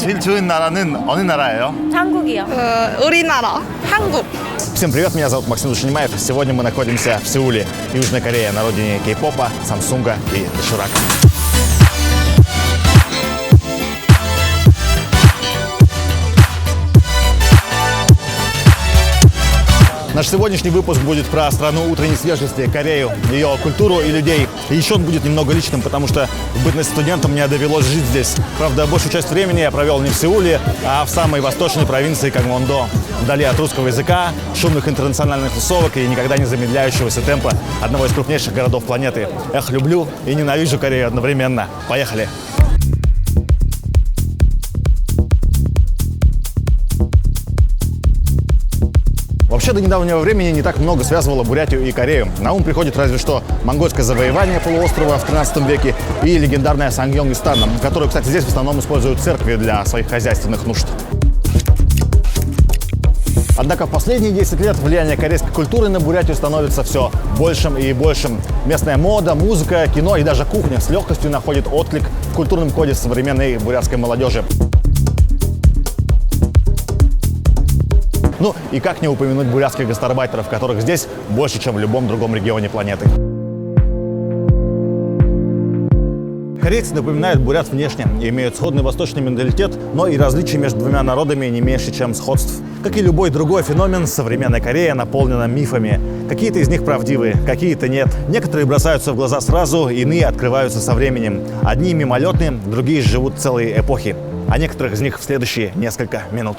제일 좋은 나라는 어느 나라예요? 한국이요. 우리나라, 한국. Всем привет, меня зовут Максим Душанимаев. Сегодня мы находимся в Сеуле, Южная Корея, на родине кей-попа, Самсунга и Доширака. Наш сегодняшний выпуск будет про страну утренней свежести, Корею, ее культуру и людей. И еще он будет немного личным, потому что в бытность студентом мне довелось жить здесь. Правда, большую часть времени я провел не в Сеуле, а в самой восточной провинции Кангвон-до, вдали от русского языка, шумных интернациональных тусовок и никогда не замедляющегося темпа одного из крупнейших городов планеты. Эх, люблю и ненавижу Корею одновременно. Поехали! Вообще, до недавнего времени не так много связывало Бурятию и Корею. На ум приходит разве что монгольское завоевание полуострова в 13 веке и легендарная Сангьонги-стан, которую, кстати, здесь в основном используют церкви для своих хозяйственных нужд. Однако в последние 10 лет влияние корейской культуры на Бурятию становится все большим и большим. Местная мода, музыка, кино и даже кухня с легкостью находит отклик в культурном коде современной бурятской молодежи. Ну и как не упомянуть бурятских гастарбайтеров, которых здесь больше, чем в любом другом регионе планеты. Корейцы напоминают бурят внешне и имеют сходный восточный менталитет, но и различия между двумя народами не меньше, чем сходств. Как и любой другой феномен, современная Корея наполнена мифами. Какие-то из них правдивые, какие-то нет. Некоторые бросаются в глаза сразу, иные открываются со временем. Одни мимолетные, другие живут целые эпохи. А некоторых из них в следующие несколько минут.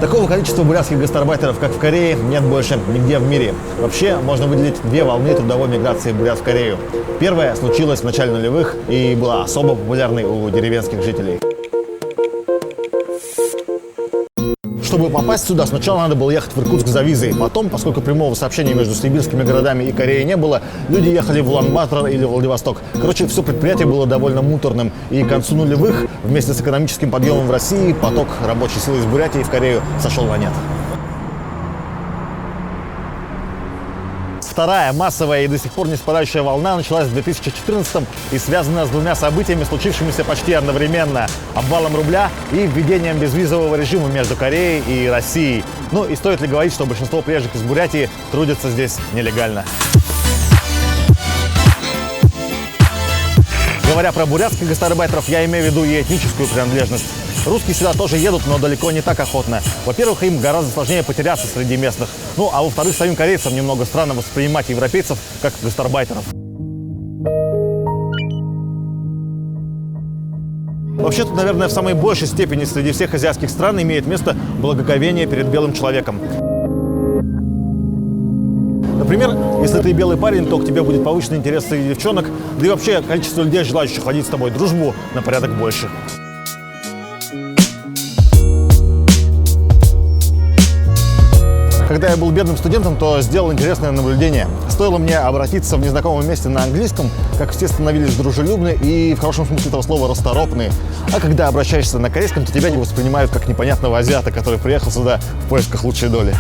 Такого количества бурятских гастарбайтеров, как в Корее, нет больше нигде в мире. Вообще, можно выделить две волны трудовой миграции бурят в Корею. Первая случилась в начале нулевых и была особо популярной у деревенских жителей. Чтобы попасть сюда, сначала надо было ехать в Иркутск за визой. Потом, поскольку прямого сообщения между сибирскими городами и Кореей не было, люди ехали в Улан-Батор или Владивосток. Короче, все предприятие было довольно муторным. И к концу нулевых, вместе с экономическим подъемом в России, поток рабочей силы из Бурятии в Корею сошел на нет. Вторая массовая и до сих пор не спадающая волна началась в 2014-м и связана с двумя событиями, случившимися почти одновременно – обвалом рубля и введением безвизового режима между Кореей и Россией. Ну и стоит ли говорить, что большинство приезжих из Бурятии трудятся здесь нелегально? Говоря про бурятских гастарбайтеров, я имею в виду и этническую принадлежность. Русские сюда тоже едут, но далеко не так охотно. Во-первых, им гораздо сложнее потеряться среди местных. Ну, а во-вторых, самим корейцам немного странно воспринимать европейцев как гастарбайтеров. Вообще, тут, наверное, в самой большей степени среди всех азиатских стран имеет место благоговение перед белым человеком. Например, если ты белый парень, то к тебе будет повышенный интерес среди девчонок, да и вообще количество людей, желающих ходить с тобой дружбу, на порядок больше. Когда я был бедным студентом, то сделал интересное наблюдение. Стоило мне обратиться в незнакомом месте на английском, как все становились дружелюбны и, в хорошем смысле этого слова, расторопные. А когда обращаешься на корейском, то тебя не воспринимают как непонятного азиата, который приехал сюда в поисках лучшей доли.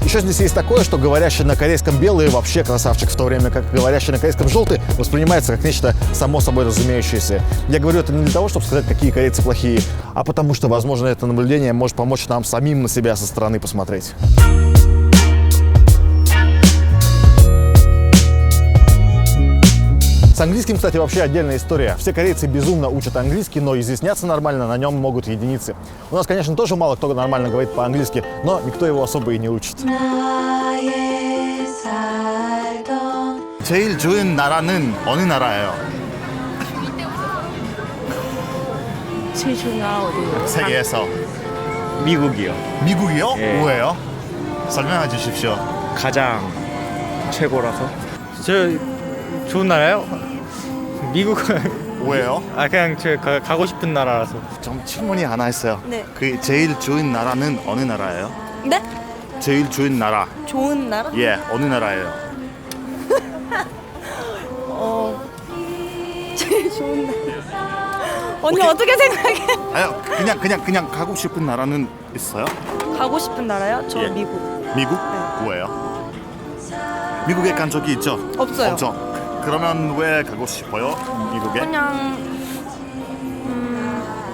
Еще здесь есть такое, что говорящий на корейском белый вообще красавчик, в то время как говорящий на корейском желтый воспринимается как нечто само собой разумеющееся. Я говорю это не для того, чтобы сказать, какие корейцы плохие, а потому что, возможно, это наблюдение может помочь нам самим на себя со стороны посмотреть. С английским, кстати, вообще отдельная история. Все корейцы безумно учат английский, но изъясняться нормально на нем могут единицы. У нас, конечно, тоже мало кто нормально говорит по-английски, но никто его особо и не учит. 제일 좋은 나라는 어느 나라예요? 제일 좋은 나라 어디예요? 세계에서. 미국이요. 미국이요? 예. 왜요? 설명해 주십시오. 가장 최고라서. 저 좋은 나라요? 미국 왜요? 아 그냥 가고 싶은 나라라서. 좀 질문이 하나 있어요. 네. 그 제일 좋은 나라는 어느 나라예요? 네? 제일 좋은 나라. 좋은 나라? 예, 어느 나라예요? 제일 좋은 나라. 언니 오케이. 어떻게 생각해? 아요, 그냥 가고 싶은 나라는 있어요? 가고 싶은 나라요? 저 예. 미국. 미국? 네. 왜요? 미국에 간 적이 있죠? 없어요. 없죠. 그러면 왜 가고 싶어요? 미국에? 그냥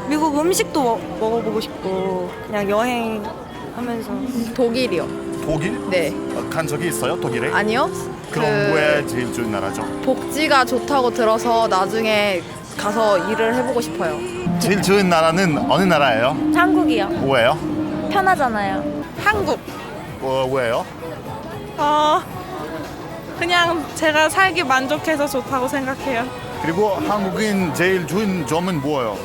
미국 음식도 먹어보고 싶고 그냥 여행하면서 독일이요. 독일? 네. 간 적이 있어요? 독일에? 아니요. 그럼 왜 제일 좋은 나라죠? 복지가 좋다고 들어서 나중에 가서 일을 해보고 싶어요. 제일 좋은 나라는 어느 나라예요? 한국이요. 왜요? 편하잖아요. 한국. 왜요? 그냥 제가 살기 만족해서 좋다고 생각해요. 그리고 한국인 제일 좋은 점은 뭐예요?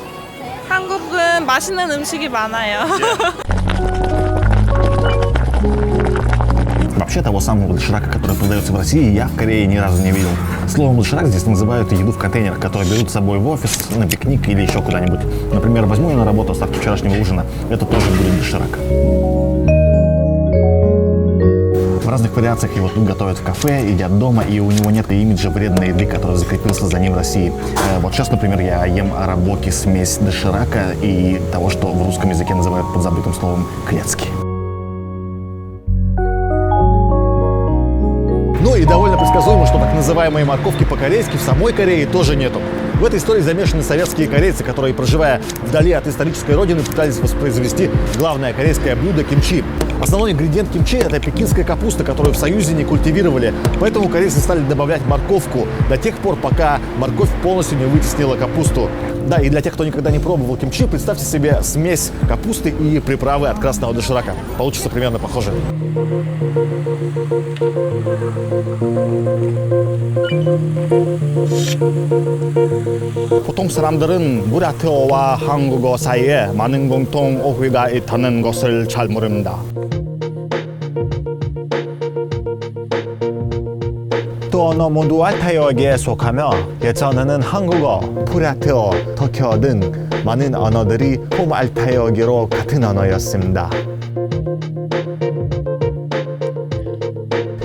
한국은 맛있는 음식이 많아요. Вообще того самого доширака, который продается в России, я в Корее ни разу не видел. Словом доширак здесь называют еду в контейнерах, которые берут с собой в офис, на пикник или еще куда-нибудь. Например, возьму я на работу остатки вчерашнего ужина, это тоже будет доширак. В разных вариациях его тут готовят в кафе, едят дома, и у него нет имиджа вредной еды, который закрепился за ним в России. Вот сейчас, например, я ем арабоки, смесь доширака и того, что в русском языке называют подзабытым словом клецки. Ну и довольно предсказуемо, что так называемые морковки по-корейски в самой Корее тоже нету. В этой истории замешаны советские корейцы, которые, проживая вдали от исторической родины, пытались воспроизвести главное корейское блюдо кимчи. Основной ингредиент кимчи – это пекинская капуста, которую в Союзе не культивировали. Поэтому корейцы стали добавлять морковку до тех пор, пока морковь полностью не вытеснила капусту. Да, и для тех, кто никогда не пробовал кимчи, представьте себе смесь капусты и приправы от красного доширака. Получится примерно похоже. 보통 사람들은 부랴테어와 한국어 사이에 많은 공통 어휘가 있다는 것을 잘 모릅니다. 또 어느 모두와 타이어에 속하며 예전에는 한국어, 부랴테어, 터키어 등 많은 언어들이 폼알타이어기로 같은 언어였습니다.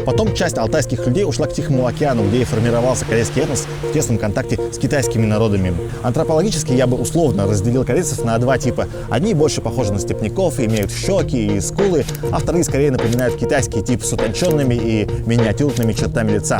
Потом часть алтайских людей ушла к Тихому океану, где и формировался корейский этнос в тесном контакте с китайскими народами. Антропологически я бы условно разделил корейцев на два типа. Одни больше похожи на степняков, имеют щеки и скулы, а вторые скорее напоминают китайский тип с утонченными и миниатюрными чертами лица.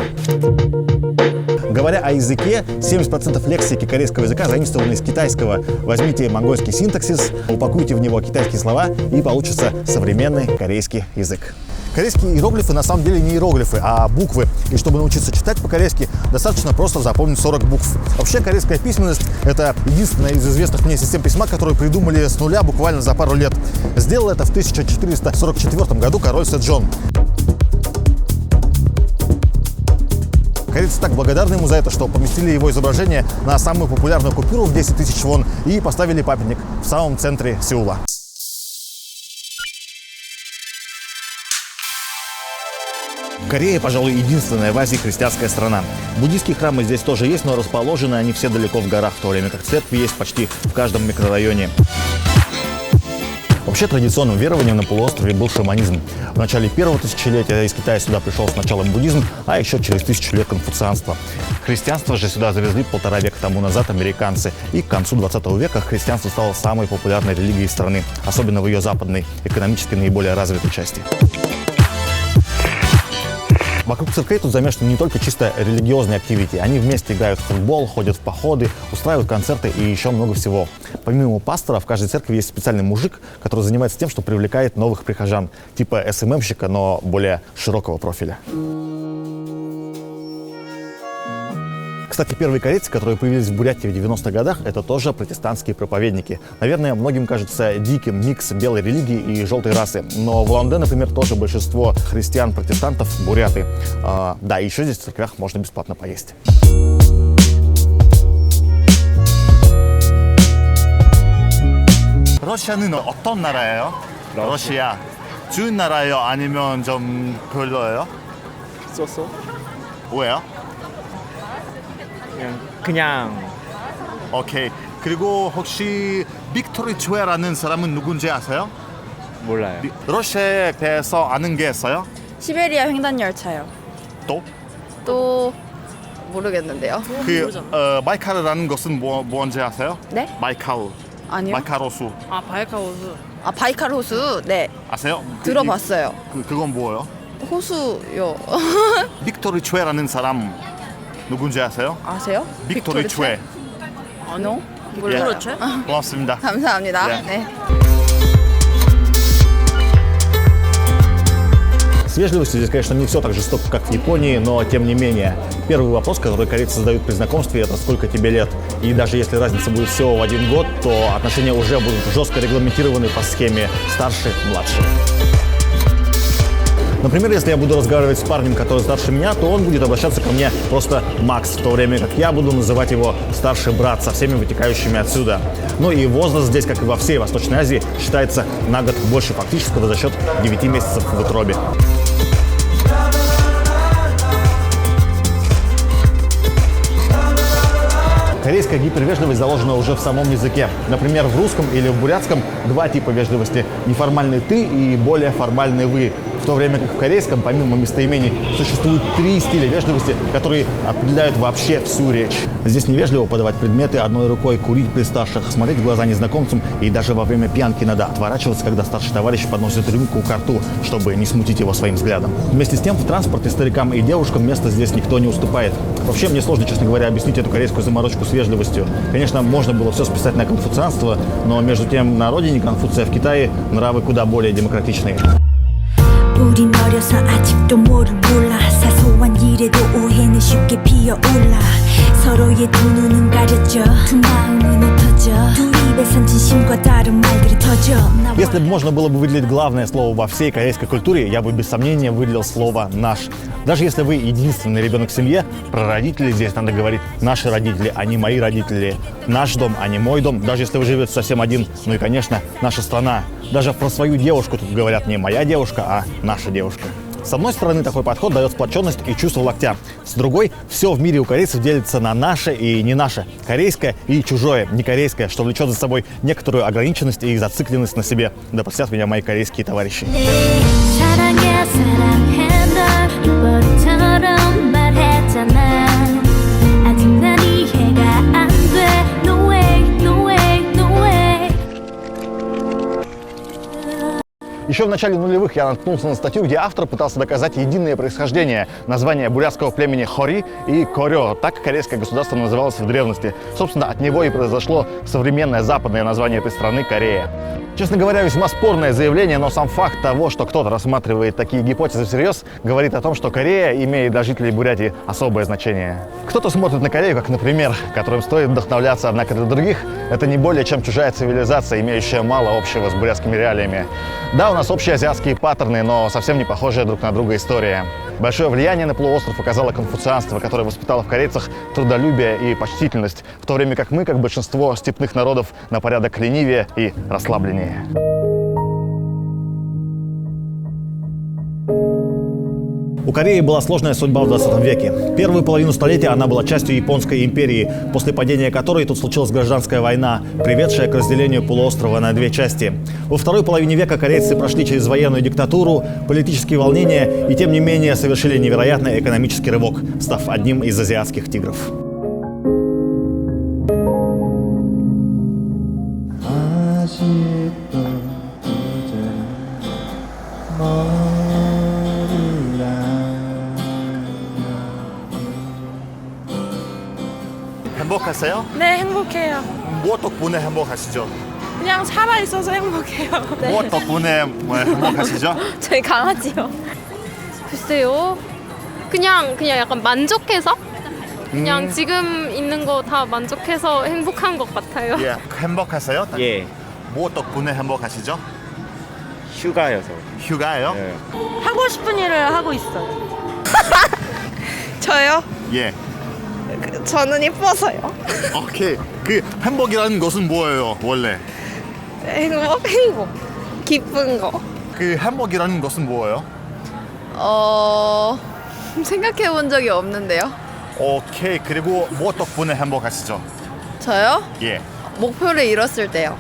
Говоря о языке, 70% лексики корейского языка заимствованы из китайского. Возьмите монгольский синтаксис, упакуйте в него китайские слова, и получится современный корейский язык. Корейские иероглифы на самом деле не иероглифы, а буквы. И чтобы научиться читать по-корейски, достаточно просто запомнить 40 букв. Вообще, корейская письменность – это единственная из известных мне систем письма, которую придумали с нуля буквально за пару лет. Сделал это в 1444 году король Сэджон. Корейцы так благодарны ему за это, что поместили его изображение на самую популярную купюру в 10 тысяч вон и поставили памятник в самом центре Сеула. Корея, пожалуй, единственная в Азии христианская страна. Буддийские храмы здесь тоже есть, но расположены они все далеко в горах, в то время как церкви есть почти в каждом микрорайоне. Вообще традиционным верованием на полуострове был шаманизм. В начале первого тысячелетия из Китая сюда пришел сначала буддизм, а еще через 1000 лет конфуцианство. Христианство же сюда завезли 1,5 века тому назад американцы. И к концу 20 века христианство стало самой популярной религией страны, особенно в ее западной, экономически наиболее развитой части. Вокруг церквей тут замешаны не только чисто религиозные активити. Они вместе играют в футбол, ходят в походы, устраивают концерты и еще много всего. Помимо пастора, в каждой церкви есть специальный мужик, который занимается тем, что привлекает новых прихожан. Типа СММщика, но более широкого профиля. Кстати, первые корейцы, которые появились в Бурятии в 90-х годах, это тоже протестантские проповедники. Наверное, многим кажется диким микс белой религии и желтой расы. Но в Улан-Удэ, например, тоже большинство христиан-протестантов буряты. Да, и еще здесь в церквях можно бесплатно поесть. 러시아는 어떤 나라예요? 러시아. 좋은 나라예요? 아니면 좀 별로예요? 쏘쏘? 왜요? 그냥 오케이. 그리고 혹시 빅토리 츄에라는 사람은 누군지 아세요? 몰라요. 러시아에 대해서 아는 게 있어요? 시베리아 횡단 열차요. 또? 또 모르겠는데요. 바이카르라는 것은 뭔지 아세요? 네? 바이카르. 아니요. 바이카르 호수 아 바이카 호수. 아 바이칼 호수. 네. 아세요? 들어봤어요. 그건 뭐예요? 호수요. 빅토리 츄에라는 사람 누군지 아세요? 아세요? 빅토리 츄에. 아니요. 몰라요. 고맙습니다. 감사합니다. 네. 네. С вежливостью здесь, конечно, не все так жестоко, как в Японии, но тем не менее. Первый вопрос, который корейцы задают при знакомстве, это сколько тебе лет. И даже если разница будет всего в 1 год, то отношения уже будут жестко регламентированы по схеме старший-младший. Например, если я буду разговаривать с парнем, который старше меня, то он будет обращаться ко мне просто Макс, в то время как я буду называть его старший брат со всеми вытекающими отсюда. Ну и возраст здесь, как и во всей Восточной Азии, считается на год больше фактического за счет 9 месяцев в утробе. Корейская гипервежливость заложена уже в самом языке. Например, в русском или в бурятском два типа вежливости. Неформальный «ты» и более формальный «вы». В то время как в корейском, помимо местоимений, существует 3 стиля вежливости, которые определяют вообще всю речь. Здесь невежливо подавать предметы одной рукой, курить при старших, смотреть в глаза незнакомцам и даже во время пьянки надо отворачиваться, когда старший товарищ подносит рюмку к рту, чтобы не смутить его своим взглядом. Вместе с тем, в транспорте старикам и девушкам место здесь никто не уступает. Вообще, мне сложно, честно говоря, объяснить эту корейскую заморочку с вежливостью. Конечно, можно было все списать на конфуцианство, но между тем на родине Конфуция в Китае нравы куда более демократичные. 우린 어려서 아직도 뭐를 몰라 사소한 일에도 오해는 쉽게 피어올라 서로의 두 눈은 가렸죠 두 마음은 흩어져 둘 입에선 진심과 다른 말들이 터져 Если бы можно было бы выделить главное слово во всей корейской культуре, я бы без сомнения выделил слово «наш». Даже если вы единственный ребенок в семье, про родителей здесь надо говорить «наши родители», а не «мои родители», «наш дом», а не «мой дом», даже если вы живете совсем один. Ну и, конечно, «наша страна». Даже про свою девушку тут говорят не «моя девушка», а «наша девушка». С одной стороны, такой подход дает сплоченность и чувство локтя. С другой, все в мире у корейцев делится на наше и не наше. Корейское и чужое, не корейское, что влечет за собой некоторую ограниченность и зацикленность на себе. Да простят меня мои корейские товарищи. 사랑해 사랑해 널 입버릇처럼 말했잖아 아직 난 이해가 안돼 No way, no way, no way Еще в начале нулевых я наткнулся на статью, где автор пытался доказать единое происхождение названия бурятского племени Хори и Корё. Так корейское государство называлось в древности. Собственно, от него и произошло современное западное название этой страны – Корея. Честно говоря, весьма спорное заявление, но сам факт того, что кто-то рассматривает такие гипотезы всерьез, говорит о том, что Корея имеет для жителей Бурятии особое значение. Кто-то смотрит на Корею как, например, которым стоит вдохновляться, однако для других это не более чем чужая цивилизация, имеющая мало общего с бурятскими реалиями. Да, у нас общие азиатские паттерны, но совсем не похожая друг на друга история. Большое влияние на полуостров оказало конфуцианство, которое воспитало в корейцах трудолюбие и почтительность, в то время как мы, как большинство степных народов, на порядок ленивее и расслабленнее. У Кореи была сложная судьба в 20 веке. Первую половину столетия она была частью Японской империи, после падения которой тут случилась гражданская война, приведшая к разделению полуострова на 2 части. Во второй половине века корейцы прошли через военную диктатуру, политические волнения и, тем не менее, совершили невероятный экономический рывок, став одним из азиатских тигров. 행복하세요? 네 행복해요. 뭐 덕분에 행복하시죠? 그냥 살아 있어서 행복해요. 뭐 덕분에 행복하시죠? 저희 강아지요. 글쎄요. 그냥 약간 만족해서 그냥 지금 있는 거 다 만족해서 행복한 것 같아요. 예, 행복하세요? 예, 뭐 덕분에 행복하시죠? 휴가여서. 휴가예요? 예. 하고 싶은 일을 하고 있어요. 저요? 예. 저는 이뻐서요. 오케이. 그 행복이라는 것은 뭐예요, 원래? 행복. 기쁜 거. 그 행복이라는 것은 뭐예요? 생각해 본 적이 없는데요. 오케이. 그리고 뭐 덕분에 행복하시죠? 저요? 예. 목표를 이뤘을 때요.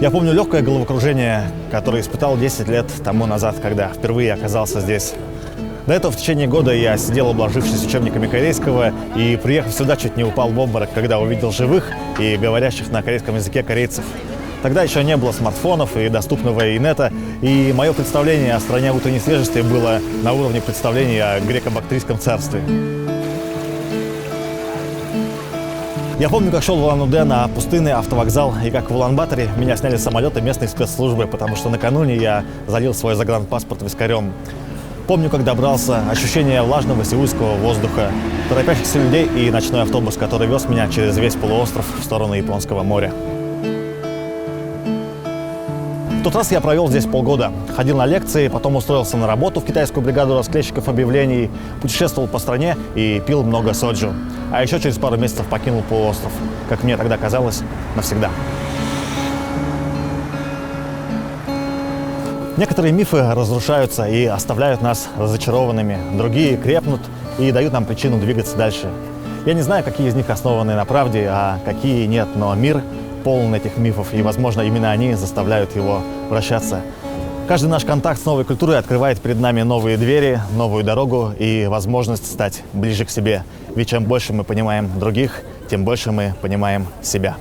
Я помню легкое головокружение, которое испытал 10 лет тому назад, когда впервые оказался здесь. До этого в течение года я сидел, обложившись учебниками корейского, и, приехав сюда, чуть не упал в обморок, когда увидел живых и говорящих на корейском языке корейцев. Тогда еще не было смартфонов и доступного инета, и мое представление о стране утренней свежести было на уровне представления о греко-бактрийском царстве. Я помню, как шел в Улан-Удэ на пустынный автовокзал, и как в Улан-Баторе меня сняли с самолета местные спецслужбы, потому что накануне я залил свой загранпаспорт вискарем. Помню, как добрался, ощущение влажного сеульского воздуха, торопящихся людей и ночной автобус, который вез меня через весь полуостров в сторону Японского моря. В тот раз я провел здесь полгода. Ходил на лекции, потом устроился на работу в китайскую бригаду расклейщиков объявлений, путешествовал по стране и пил много соджу. А еще через пару месяцев покинул полуостров, как мне тогда казалось, навсегда. Некоторые мифы разрушаются и оставляют нас разочарованными, другие крепнут и дают нам причину двигаться дальше. Я не знаю, какие из них основаны на правде, а какие нет, но мир полон этих мифов, и, возможно, именно они заставляют его вращаться. Каждый наш контакт с новой культурой открывает перед нами новые двери, новую дорогу и возможность стать ближе к себе. Ведь чем больше мы понимаем других, тем больше мы понимаем себя.